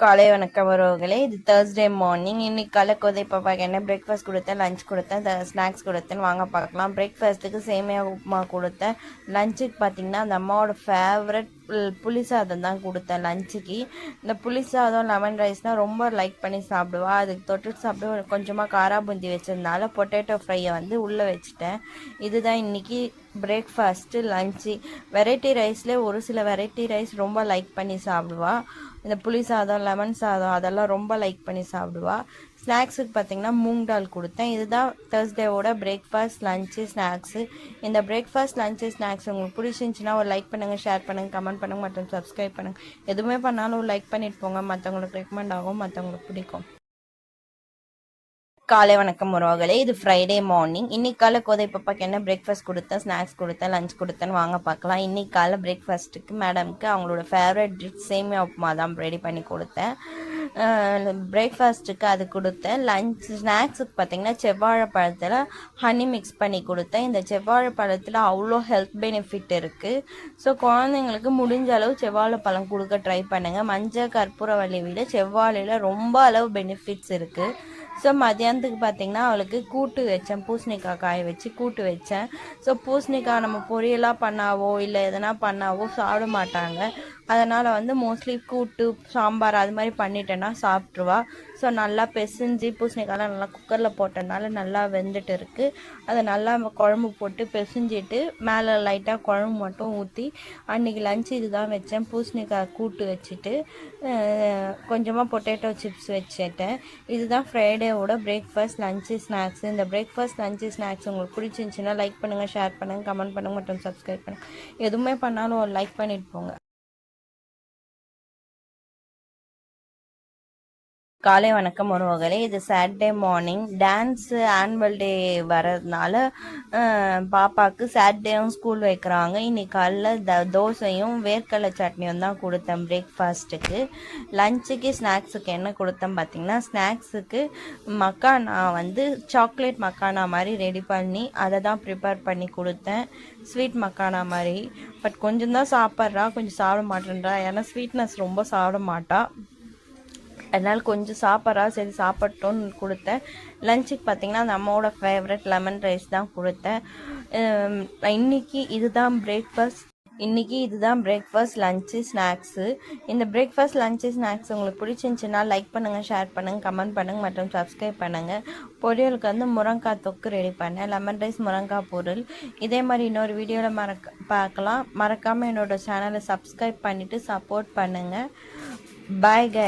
காலை வணக்கம் உறவுகளே. இது தேர்ஸ்டே மார்னிங். இன்னைக்கு காலை கோதை பாப்பாக்கு என்ன பிரேக்ஃபாஸ்ட் கொடுத்தேன், லஞ்ச் கொடுத்தேன், ஸ்நாக்ஸ் கொடுத்தேன்னு வாங்க பார்க்கலாம். பிரேக்ஃபாஸ்ட்டுக்கு சேமியா உப்புமா கொடுத்தேன். லஞ்சுக்கு பார்த்தீங்கன்னா அந்த அம்மாவோட ஃபேவரட் புளி சாதம் தான் கொடுத்தேன் லஞ்சுக்கு. இந்த புளி சாதம் லெமன் ரைஸ்னால் ரொம்ப லைக் பண்ணி சாப்பிடுவா. அதுக்கு தொட்டுட்டு சாப்பிட்டு கொஞ்சமாக காரா பூந்தி வச்சதுனால பொட்டேட்டோ ஃப்ரையை உள்ளே வச்சுட்டேன். இதுதான் இன்றைக்கி பிரேக்ஃபாஸ்ட்டு லஞ்சு. வெரைட்டி ரைஸ்லேயே ஒரு சில வெரைட்டி ரைஸ் ரொம்ப லைக் பண்ணி சாப்பிடுவா. இந்த புளி சாதம் லெமன் சாதம் அதெல்லாம் ரொம்ப லைக் பண்ணி சாப்பிடுவா. ஸ்நாக்ஸுக்கு பார்த்தீங்கன்னா மூங் தால் கொடுத்தேன். இதுதான் தேர்ஸ்டேவோட பிரேக்ஃபாஸ்ட் லஞ்சு ஸ்நாக்ஸு. இந்த பிரேக்ஃபாஸ்ட் லஞ்சு ஸ்நாக்ஸ் உங்களுக்கு பிடிச்சிருந்துச்சின்னா ஒரு லைக் பண்ணுங்கள், ஷேர் பண்ணுங்கள், கமெண்ட் பண்ணுங்கள் மற்றும் சப்ஸ்கிரைப் பண்ணுங்கள். எதுவுமே பண்ணாலும் ஒரு லைக் பண்ணிட்டு போங்க, மற்றவங்களுக்கு ரெக்கமெண்ட் ஆகும், மற்றவங்களுக்கு பிடிக்கும். காலை வணக்கம் உறவுகளே. இது ஃப்ரைடே மார்னிங். இன்னைக்கு காலை கோதை பாப்பாக்கு என்ன பிரேக்ஃபாஸ்ட் கொடுத்தேன், ஸ்நாக்ஸ் கொடுத்தேன், லஞ்ச் கொடுத்தேன்னு வாங்க பார்க்கலாம். இன்னைக்கு காலை பிரேக்ஃபாஸ்ட்டுக்கு மேடம்க்கு அவங்களோட ஃபேவரட் டிஷ் சேமியா உப்புமா தான் ரெடி பண்ணி கொடுத்தேன். பிரேக்ஃபாஸ்ட்டுக்கு அது கொடுத்தேன். லஞ்ச் ஸ்நாக்ஸுக்கு பார்த்தீங்கன்னா செவ்வாழைப்பழத்தில் ஹனி மிக்ஸ் பண்ணி கொடுத்தேன். இந்த செவ்வாழைப்பழத்தில் அவ்வளோ ஹெல்த் பெனிஃபிட் இருக்குது. ஸோ குழந்தைங்களுக்கு முடிஞ்ச அளவு செவ்வாழைப்பழம் கொடுக்க ட்ரை பண்ணுங்கள். மஞ்சள் கற்பூரவள்ளி விட செவ்வாழையில் ரொம்ப அளவு பெனிஃபிட்ஸ் இருக்குது. ஸோ மதியானத்துக்கு பார்த்திங்கன்னா அவளுக்கு கூட்டு வச்சேன், பூசணிக்காய் காய வச்சு கூட்டு வச்சேன். ஸோ பூசணிக்காய் நம்ம பொரியலாக பண்ணாவோ இல்லை எதனா பண்ணாவோ சாப்பிட மாட்டாங்க. அதனால் மோஸ்ட்லி கூட்டு சாம்பார் அது மாதிரி பண்ணிட்டேன்னா சாப்பிட்ருவா. ஸோ நல்லா பெசிஞ்சு பூசணிக்காயெலாம் நல்லா குக்கரில் போட்டதுனால நல்லா வெந்துட்டு இருக்குது. அதை நல்லா குழம்பு போட்டு பெசிஞ்சிட்டு மேலே லைட்டாக குழம்பு மட்டும் ஊற்றி அன்றைக்கி லஞ்சு இதுதான் வச்சேன். பூசணிக்காய் கூட்டு வச்சுட்டு கொஞ்சமாக பொட்டேட்டோ சிப்ஸ் வச்சுட்டேன். இதுதான் ஃப்ரைடேவோட பிரேக்ஃபாஸ்ட் லஞ்சு ஸ்நாக்ஸ். இந்த பிரேக்ஃபாஸ்ட் லஞ்சு ஸ்நாக்ஸ் உங்களுக்கு பிடிச்சிருந்துச்சின்னா லைக் பண்ணுங்கள், ஷேர் பண்ணுங்கள், கமெண்ட் பண்ணுங்கள் மற்றும் சப்ஸ்கிரைப் பண்ணுங்கள். எதுவுமே பண்ணாலும் ஒரு லைக் பண்ணிட்டு போங்க. காலை வணக்கம் உறவுகளே. இது Saturday morning. Dance annual day வர்றதுனால பாப்பாவுக்கு சாட்டர்டேவும் ஸ்கூல் வைக்கிறாங்க. இன்னைக்கு காலைல தோசையும் வேர்க்கடலை சட்னியும் தான் கொடுத்தேன் பிரேக்ஃபாஸ்ட்டுக்கு. லஞ்சுக்கு ஸ்நாக்ஸுக்கு என்ன கொடுத்தேன் பார்த்தீங்கன்னா, ஸ்நாக்ஸுக்கு மக்கானா சாக்லேட் மக்கானா மாதிரி ரெடி பண்ணி அதை தான் ப்ரிப்பேர் பண்ணி கொடுத்தேன். ஸ்வீட் மக்கானா மாதிரி. பட் கொஞ்சம் தான் சாப்பிட்றா, கொஞ்சம் சாப்பிட மாட்டேன்றா. ஏன்னா ஸ்வீட்னஸ் ரொம்ப சாப்பிட மாட்டா. அதனால் கொஞ்சம் சாப்பிட்றா, சரி சாப்பிட்டோன்னு கொடுத்தேன். லஞ்சுக்கு பார்த்திங்கன்னா அந்த அம்மாவோட ஃபேவரட் லெமன் ரைஸ் தான் கொடுத்தேன். இன்றைக்கி இதுதான் பிரேக்ஃபாஸ்ட் லஞ்சு ஸ்நாக்ஸு. இந்த பிரேக்ஃபாஸ்ட் லஞ்சு ஸ்நாக்ஸ் உங்களுக்கு பிடிச்சிருந்துச்சின்னா லைக் பண்ணுங்கள், ஷேர் பண்ணுங்கள், கமெண்ட் பண்ணுங்கள் மற்றும் சப்ஸ்கிரைப் பண்ணுங்கள். பொரியலுக்கு முருங்காய் தொக்கு ரெடி பண்ணேன், லெமன் ரைஸ் முருங்காய் பொருள். இதே மாதிரி இன்னொரு வீடியோவில் பார்க்கலாம். மறக்காமல் என்னோடய சேனலை சப்ஸ்கிரைப் பண்ணிவிட்டு சப்போர்ட் பண்ணுங்கள். பாய் கை.